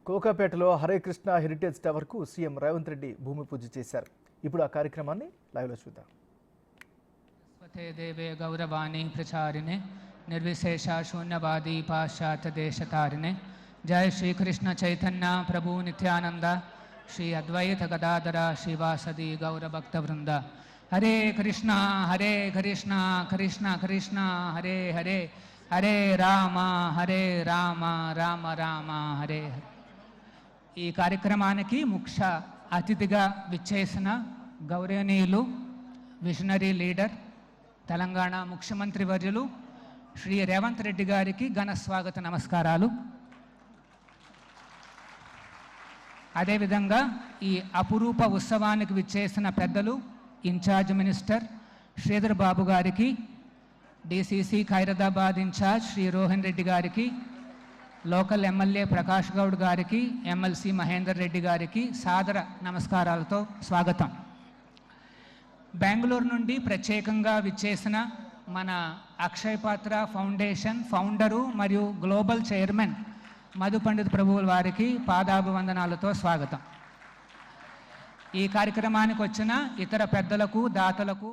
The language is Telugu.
కోకాపేటలో హరే కృష్ణ హెరిటేజ్ టవర్ కు సీఎం రేవంత్ రెడ్డి భూమి పూజ చేశారు. ఇప్పుడు ఆ కార్యక్రమాన్ని లైవ్ లో చూద్దాం. దేవే గౌరవాణి ప్రచారిణే నిర్విశేష శూన్యవాది పాశ్చాత్య దేశతారిణే జయ శ్రీకృష్ణ చైతన్య ప్రభు నిత్యానంద శ్రీ అద్వైత గదాధర శ్రీవాసది గౌరభక్త వృంద. హరే కృష్ణ కృష్ణ కృష్ణ హరే హరే హరే రామ రామ రామ హరే హరే. ఈ కార్యక్రమానికి ముఖ్య అతిథిగా విచ్చేసిన గౌరవనీయులు విజనరీ లీడర్ తెలంగాణ ముఖ్యమంత్రి వర్యులు శ్రీ రేవంత్ రెడ్డి గారికి ఘన స్వాగత నమస్కారాలు. అదేవిధంగా ఈ అపురూప ఉత్సవానికి విచ్చేసిన పెద్దలు ఇన్ఛార్జ్ మినిస్టర్ శ్రీధర్ బాబు గారికి, డిసిసి ఖైరదాబాద్ ఇన్ఛార్జ్ శ్రీ రోహన్ రెడ్డి గారికి, లోకల్ ఎమ్మెల్యే ప్రకాష్ గౌడ్ గారికి, ఎమ్మెల్సీ మహేందర్ రెడ్డి గారికి సాదర నమస్కారాలతో స్వాగతం. బెంగళూరు నుండి ప్రత్యేకంగా విచ్చేసిన మన అక్షయ్ పాత్ర ఫౌండేషన్ ఫౌండరు మరియు గ్లోబల్ చైర్మన్ మధు పండిత్ ప్రభువుల వారికి పాదాభివందనాలతో స్వాగతం. ఈ కార్యక్రమానికి వచ్చిన ఇతర పెద్దలకు దాతలకు